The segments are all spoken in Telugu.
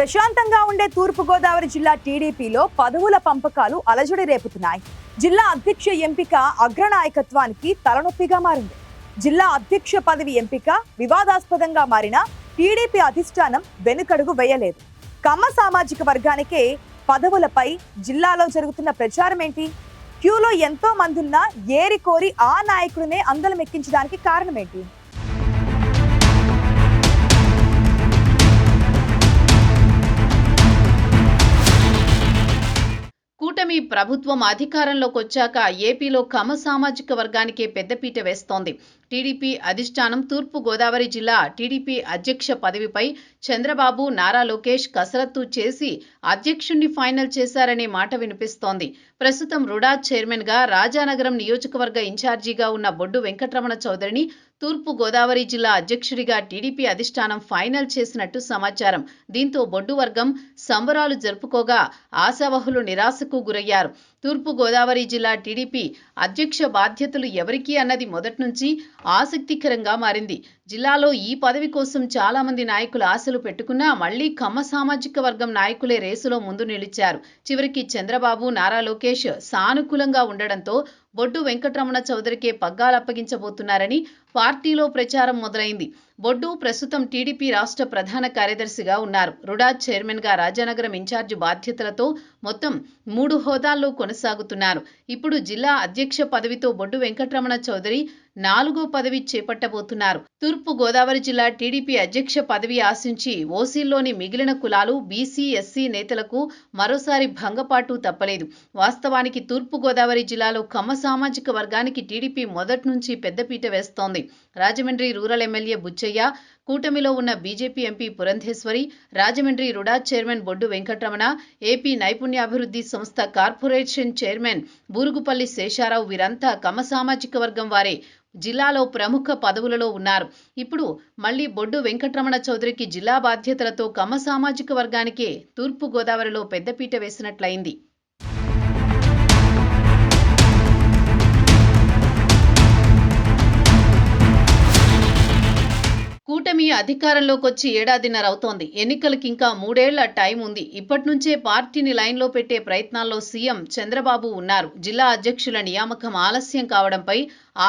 ప్రశాంతంగా ఉండే తూర్పు గోదావరి జిల్లా టీడీపీలో పదవుల పంపకాలు అలజడి రేపుతున్నాయి. జిల్లా అధ్యక్ష ఎంపిక అగ్రనాయకత్వానికి తలనొప్పిగా మారింది. జిల్లా అధ్యక్ష పదవి ఎంపిక వివాదాస్పదంగా మారిన టీడీపీ అధిష్టానం వెనుకడుగు వేయలేదు. కమ్మ సామాజిక వర్గానికే పదవులపై జిల్లాలో జరుగుతున్న ప్రచారం ఏంటి? క్యూలో ఎంతో మందున్నా ఏరి కోరి ఆ నాయకుడినే అందలం ఎక్కించడానికి కారణం ఏంటి? కూటమి ప్రభుత్వం అధికారంలోకి వచ్చాక ఏపీలో కమ్మ సామాజిక వర్గానికే పెద్దపీట వేస్తోంది. టీడీపీ అధిష్టానం తూర్పు గోదావరి జిల్లా టీడీపీ అధ్యక్ష పదవిపై చంద్రబాబు, నారా లోకేష్ కసరత్తు చేసి అధ్యక్షుణ్ణి ఫైనల్ చేశారనే మాట వినిపిస్తోంది. ప్రస్తుతం రుడా చైర్మన్ గా రాజానగరం నియోజకవర్గ ఇన్ఛార్జిగా ఉన్న బొడ్డు వెంకటరమణ చౌదరిని తూర్పు గోదావరి జిల్లా అధ్యక్షుడిగా టీడీపీ అధిష్టానం ఫైనల్ చేసినట్టు సమాచారం. దీంతో బొడ్డు వర్గం సంబరాలు జరుపుకోగా ఆశావహులు నిరాశకు గురయ్యారు. తూర్పు గోదావరి జిల్లా టీడీపీ అధ్యక్ష బాధ్యతలు ఎవరికి అన్నది మొదటి నుంచి ఆసక్తికరంగా మారింది. జిల్లాలో ఈ పదవి కోసం చాలా మంది నాయకులు ఆశలు పెట్టుకున్నా మళ్లీ కమ్మ సామాజిక వర్గం నాయకులే రేసులో ముందు నిలిచారు. చివరికి చంద్రబాబు, నారా లోకేష్ సానుకూలంగా ఉండడంతో బొడ్డు వెంకటరమణ చౌదరికే పగ్గాలప్పగించబోతున్నారని పార్టీలో ప్రచారం మొదలైంది. బొడ్డు ప్రస్తుతం టీడీపీ రాష్ట్ర ప్రధాన కార్యదర్శిగా ఉన్నారు. రుడా చైర్మన్ గా రాజానగరం ఇన్ఛార్జి బాధ్యతలతో మొత్తం 3 హోదాల్లో కొనసాగుతున్నారు. ఇప్పుడు జిల్లా అధ్యక్ష పదవితో బొడ్డు వెంకటరమణ చౌదరి 4వ పదవి చేపట్టబోతున్నారు. తూర్పు గోదావరి జిల్లా టీడీపీ అధ్యక్ష పదవి ఆశించి ఓసీల్లోని మిగిలిన కులాలు, బీసీ, ఎస్సీ నేతలకు మరోసారి భంగపాటు తప్పలేదు. వాస్తవానికి తూర్పు గోదావరి జిల్లాలో కమ్మ సామాజిక వర్గానికి టీడీపీ మొదటి నుంచి పెద్దపీట వేస్తోంది. రాజమండ్రి రూరల్ ఎమ్మెల్యే బుచ్చయ్య, కూటమిలో ఉన్న BJP MP Purandeswari, Rajahmundry RUDA chairman Boddu Venkataramana, AP నైపుణ్యాభివృద్ధి సంస్థ కార్పొరేషన్ చైర్మన్ బూరుగుపల్లి శేషారావు వీరంతా కమ్మ సామాజిక వర్గం వారే జిల్లాలో ప్రముఖ పదవులలో ఉన్నారు. ఇప్పుడు మళ్లీ బొడ్డు వెంకటరమణ చౌదరికి జిల్లా బాధ్యతలతో కమ్మ సామాజిక వర్గానికే తూర్పు గోదావరిలో పెద్దపీట వేసినట్లయింది. కూటమి అధికారంలోకి వచ్చి ఏడాదిన్నర అవుతోంది. ఎన్నికలకి ఇంకా 3 ఏళ్ల టైం ఉంది. ఇప్పటి నుంచే పార్టీని లైన్లో పెట్టే ప్రయత్నాల్లో సీఎం చంద్రబాబు ఉన్నారు. జిల్లా అధ్యక్షుల నియామకం ఆలస్యం కావడంపై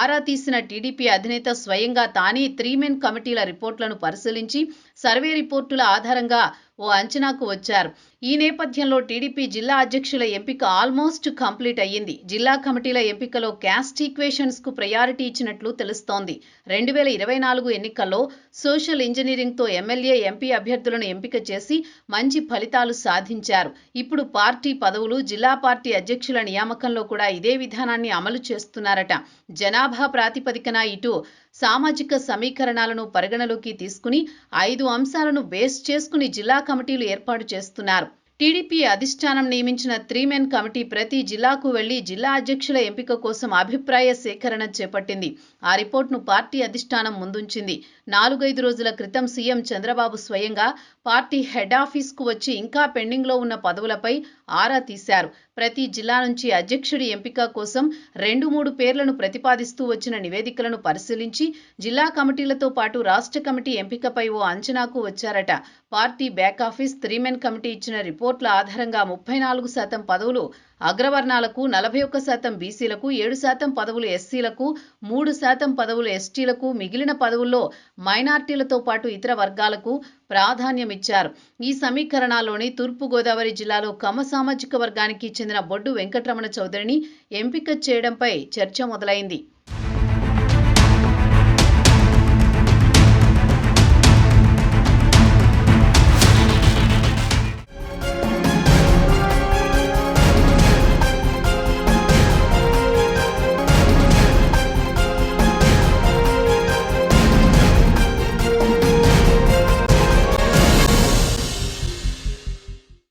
ఆరా తీసిన టీడీపీ అధినేత స్వయంగా తానే 3 మెన్ కమిటీల రిపోర్టులను పరిశీలించి సర్వే రిపోర్టుల ఆధారంగా ఓ అంచనాకు వచ్చారు. ఈ నేపథ్యంలో టీడీపీ జిల్లా అధ్యక్షుల ఎంపిక ఆల్మోస్ట్ కంప్లీట్ అయ్యింది. జిల్లా కమిటీల ఎంపికలో క్యాస్ట్ ఈక్వేషన్స్ కు ప్రయారిటీ ఇచ్చినట్లు తెలుస్తోంది. 2024 ఎన్నికల్లో సోషల్ ఇంజనీరింగ్ తో ఎమ్మెల్యే, ఎంపీ అభ్యర్థులను ఎంపిక చేసి మంచి ఫలితాలు సాధించారు. ఇప్పుడు పార్టీ పదవులు, జిల్లా పార్టీ అధ్యక్షుల నియామకంలో కూడా ఇదే విధానాన్ని అమలు చేస్తున్నారట. జనాభా ప్రాతిపదికన ఇటు సామాజిక సమీకరణాలను పరిగణలోకి తీసుకుని 5 అంశాలను బేస్ చేసుకుని జిల్లా కమిటీలు ఏర్పాటు చేస్తున్నారు. టీడీపీ అధిష్టానం నియమించిన 3 మెన్ కమిటీ ప్రతి జిల్లాకు వెళ్లి జిల్లా అధ్యక్షుల ఎంపిక కోసం అభిప్రాయ సేకరణ చేపట్టింది. ఆ రిపోర్టును పార్టీ అధిష్టానం ముందుంచింది. 4-5 రోజుల క్రితం సీఎం చంద్రబాబు స్వయంగా పార్టీ హెడ్ ఆఫీస్కు వచ్చి ఇంకా పెండింగ్లో ఉన్న పదవులపై ఆరా తీశారు. ప్రతి జిల్లా నుంచి అధ్యక్షుడి ఎంపిక కోసం 2-3 పేర్లను ప్రతిపాదిస్తూ వచ్చిన నివేదికలను పరిశీలించి జిల్లా కమిటీలతో పాటు రాష్ట్ర కమిటీ ఎంపికపై ఓ అంచనాకు వచ్చారట. Party back office 3 men committee ఇచ్చిన రిపోర్టుల ఆధారంగా 34% పదవులు అగ్రవర్ణాలకు, 41% బీసీలకు, 7% పదవులు ఎస్సీలకు, 3% పదవులు ఎస్టీలకు, మిగిలిన పదవుల్లో మైనార్టీలతో పాటు ఇతర వర్గాలకు ప్రాధాన్యమిచ్చారు. ఈ సమీకరణాల్లోని తూర్పు గోదావరి జిల్లాలో కమ్మ సామాజిక వర్గానికి చెందిన బొడ్డు వెంకటరమణ చౌదరిని ఎంపిక చేయడంపై చర్చ మొదలైంది.